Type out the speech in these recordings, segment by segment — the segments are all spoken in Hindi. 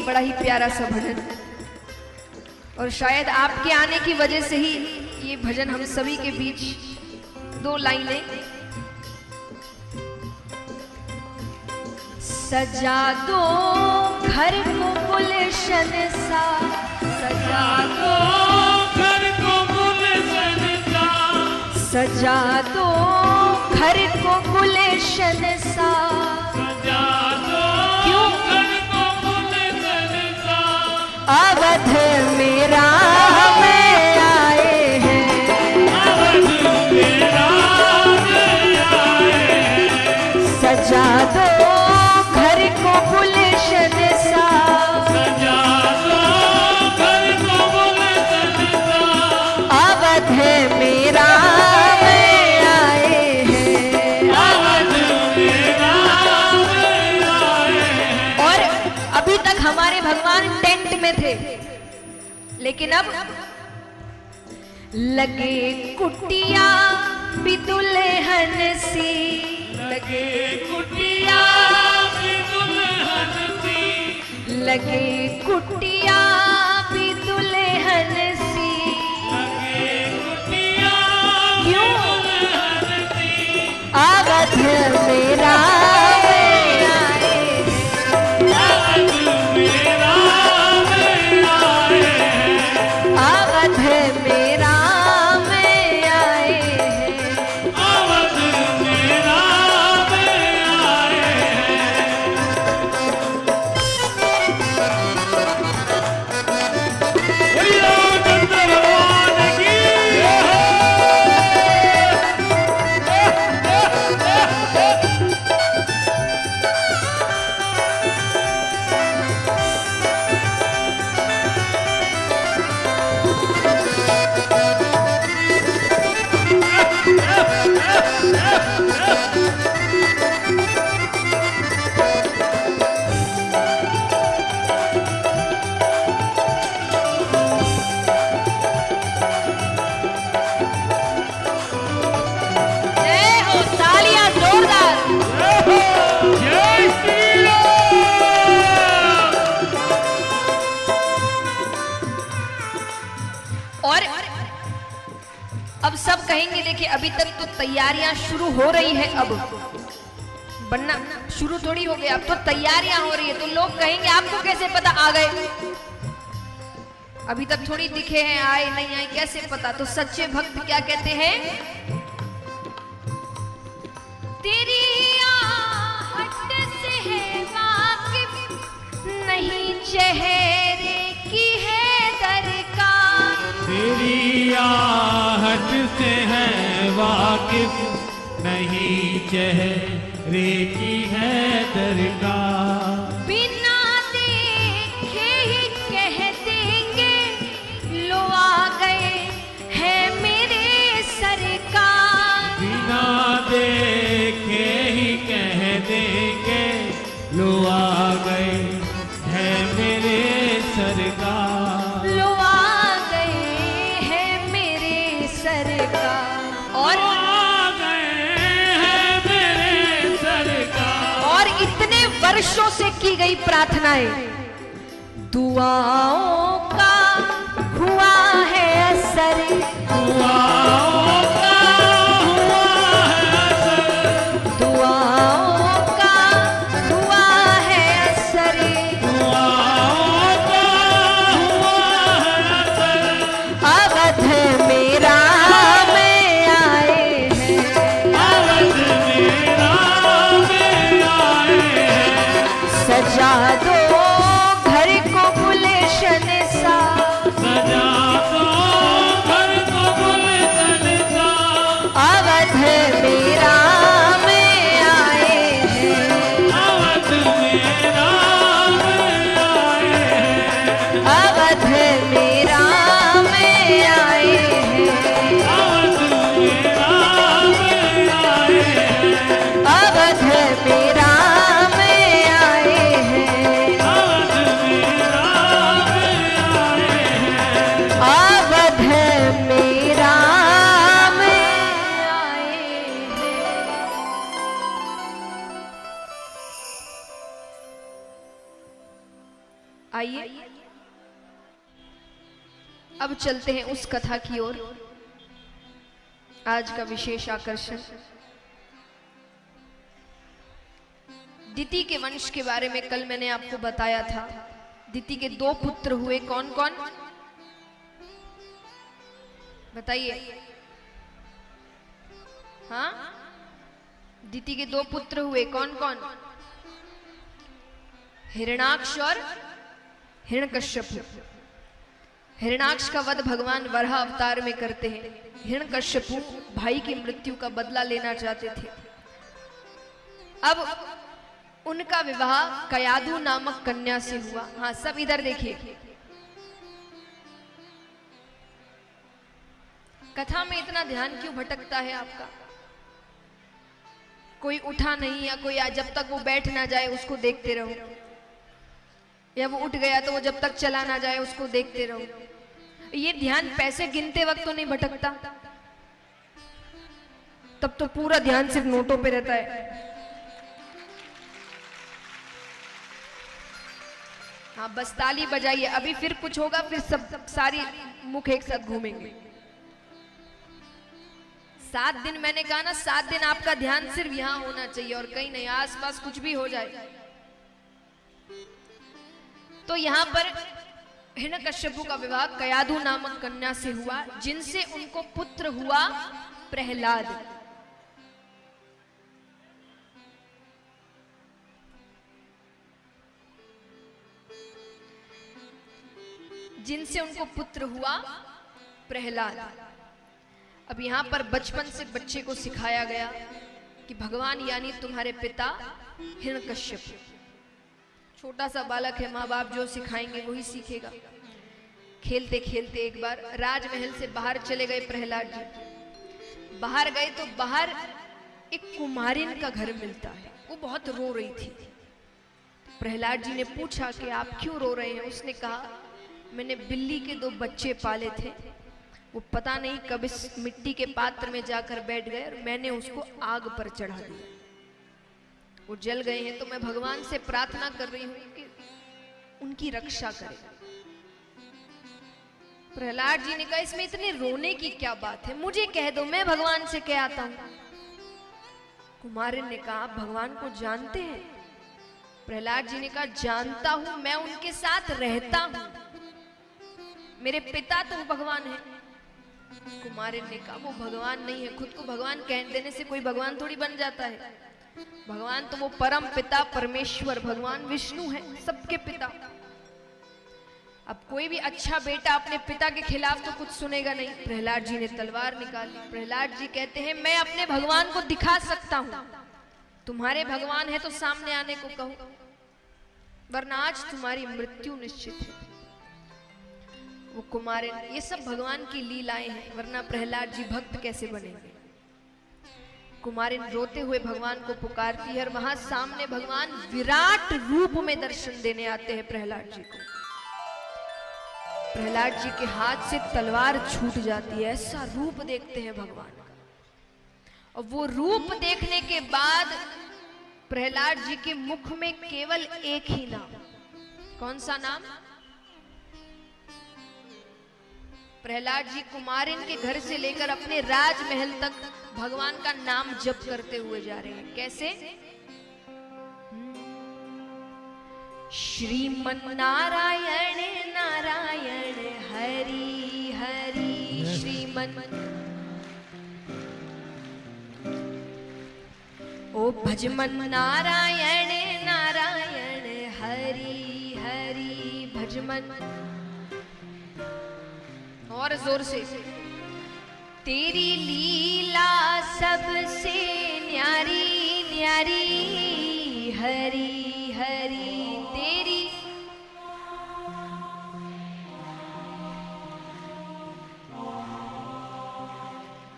बड़ा ही प्यारा सा भजन, और शायद आपके आने की वजह से ही ये भजन हम सभी के बीच दो लाइनें। सजा दो घर को गुलशन सा, सजा दो घर को गुलशन सा, सजा दो घर को गुलशन सा, सजा दो क्यों घर को गुलशन सा, अवध मेरा में आए हैं, अवध मेरा में आए हैं, सजा दो घर को गुलशन सा, सजा दो घर को गुलशन सा, अवध मेरा में आए हैं, अवध मेरा में आए हैं। और अभी तक हमारे भगवान टेंट में थे, लेकिन अब लगे कुटिया भी दुल्हन सी, लगे कुटिया भी दुल्हन सी, लगे कुटिया भी दुल्हन सी, लगे कुटिया क्यों दुल्हन सी, अवध मेरा में आए हैं, अवध मेरा में आए हैं, अवध मेरा में आए हैं, अवध मेरा में आए हैं। बोलो गंधर्व भगवान की जय हो, तालियां जोरदार। जय श्री राम। और अब सब कहेंगे, देखिए अभी तक तो तैयारियां शुरू हो रही है, अब बनना शुरू थोड़ी हो गया, अब तो तैयारियां हो रही है, तो लोग कहेंगे आपको कैसे पता आ गए, अभी तक थोड़ी दिखे हैं, आए नहीं आए कैसे पता। तो सच्चे भक्त क्या कहते हैं, तेरी आहट से है वाकिफ नहीं चेहरे की है दरकार, तेरी आहट से है वाकिफ नहीं चेहरे की है दरकार, बिना देखे ही कह देंगे लो आ गए हैं मेरे सरकार, बिना देखे ही कह देंगे लो आ गए हैं मेरे सरकार, लो आ गए हैं मेरे सरकार। और आ गए हैं मेरे सरकार। और इतने वर्षों से की गई प्रार्थनाएं, दुआओं का हुआ है असर, दुआओं का हुआ है असर, दुआओं का हुआ है असर, दुआओं का हुआ है असर, अवध मेरा में आए हैं, अवध मेरा में आए हैं, सजा दो घर को गुलशन आइए अब चलते हैं उस कथा की ओर। आज का विशेष आकर्षण दिति के वंश के बारे में कल मैंने आपको बताया था। दिति के 2 पुत्र हुए, कौन कौन बताइए? हाँ, दिति के 2 पुत्र हुए, कौन कौन? हिरणाक्ष और हिरण्यकश्यप। हिरणाक्ष का वध भगवान वराह अवतार में करते हैं। हिरण्यकश्यप भाई की मृत्यु का बदला लेना चाहते थे। अब उनका विवाह कयादु नामक कन्या से हुआ। हाँ, सब इधर देखिए। कथा में इतना ध्यान क्यों भटकता है आपका? कोई उठा नहीं या कोई जब तक वो बैठ ना जाए उसको देखते रहो, या वो उठ गया तो वो जब तक चला ना जाए उसको देखते रहो। ये ध्यान पैसे गिनते वक्त तो नहीं भटकता, तब तो पूरा ध्यान सिर्फ नोटों पे रहता है। हाँ, बस ताली बजाइए, अभी फिर कुछ होगा, फिर सब सारी मुख एक साथ घूमेंगे। 7 दिन मैंने कहा ना, 7 दिन आपका ध्यान सिर्फ यहां होना चाहिए और कहीं नहीं, आसपास कुछ भी हो जाए। तो यहां पर हिरण्यकश्यप का विवाह कयादु नामक कन्या से हुआ, जिनसे उनको पुत्र हुआ प्रहलाद। जिनसे उनको पुत्र हुआ प्रहलाद। अब यहां पर बचपन से बच्चे को सिखाया गया कि भगवान यानी तुम्हारे पिता हिरण्यकश्यप। छोटा सा बालक है, माँ बाप जो सिखाएंगे वही सीखेगा। खेलते खेलते एक बार राजमहल से बाहर चले गए प्रहलाद जी। बाहर गए तो बाहर एक कुमारिन का घर मिलता है। वो बहुत रो रही थी। प्रहलाद जी ने पूछा कि आप क्यों रो रहे हैं? उसने कहा, मैंने बिल्ली के 2 बच्चे पाले थे, वो पता नहीं कब इस मिट्टी के पात्र में जाकर बैठ गए और मैंने उसको आग पर चढ़ा दिया। वो जल गए हैं, तो मैं भगवान से प्रार्थना कर रही हूं कि उनकी रक्षा करें। प्रहलाद जी ने कहा, इसमें इतने रोने की क्या बात है, मुझे कह दो, मैं भगवान से कह आता हूं। कुमारिन ने कहा, आप भगवान को जानते हैं? प्रहलाद जी ने कहा, जानता हूं, मैं उनके साथ रहता हूं, मेरे पिता तो भगवान है। कुमारिन ने कहा, वो भगवान नहीं है। खुद को भगवान कह देने से कोई भगवान थोड़ी बन जाता है। भगवान तो वो परम पिता परमेश्वर भगवान विष्णु है, सबके पिता। अब कोई भी अच्छा बेटा अपने पिता के खिलाफ तो कुछ सुनेगा नहीं। प्रहलाद जी ने तलवार निकाली। प्रहलाद जी कहते हैं, मैं अपने भगवान को दिखा सकता हूं, तुम्हारे भगवान है तो सामने आने को कहो, वरना आज तुम्हारी मृत्यु निश्चित है। वो कुमारिन, ये सब भगवान की लीलाएं हैं, वरना प्रहलाद जी भक्त कैसे बनेंगे? कुमारिन रोते हुए भगवान को पुकारती है और वहां सामने भगवान विराट रूप में दर्शन देने आते हैं प्रहलाद जी को। प्रहलाद जी के हाथ से तलवार छूट जाती है, ऐसा रूप देखते हैं भगवान का। और वो रूप देखने के बाद प्रहलाद जी के मुख में केवल एक ही नाम। कौन सा नाम? प्रहलाद जी कुमारिन के घर से लेकर अपने राजमहल तक भगवान का नाम जप करते हुए जा रहे हैं। कैसे? श्रीमन नारायण नारायण हरि हरि, श्रीमन ओ भजमन नारायण नारायण हरि हरि भजमन। और जोर से, तेरी लीला सबसे न्यारी न्यारी हरि हरि, तेरी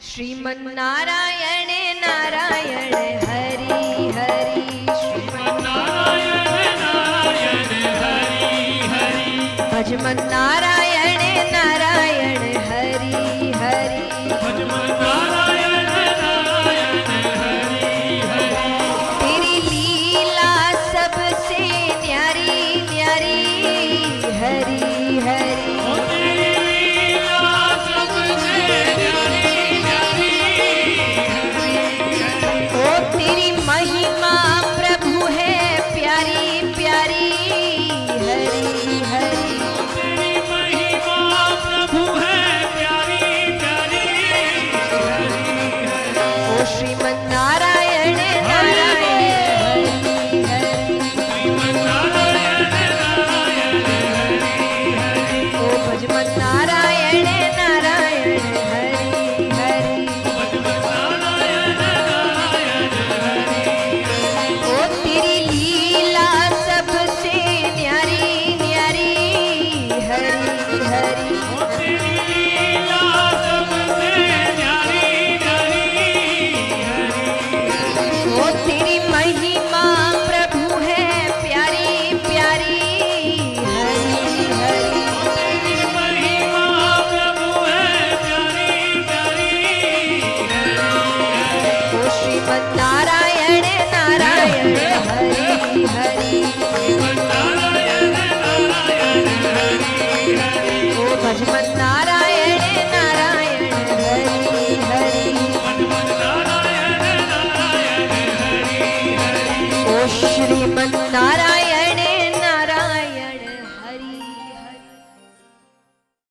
श्रीमन नारायण नारायण हरि हरि, श्रीमन नारायण नारायण हरि हरि, भजमन नारायण नारायण हरि हरि, भजमन नारायण नारायण हरि हरि। तेरी लीला सबसे न्यारी न्यारी श्रीमन्नारायण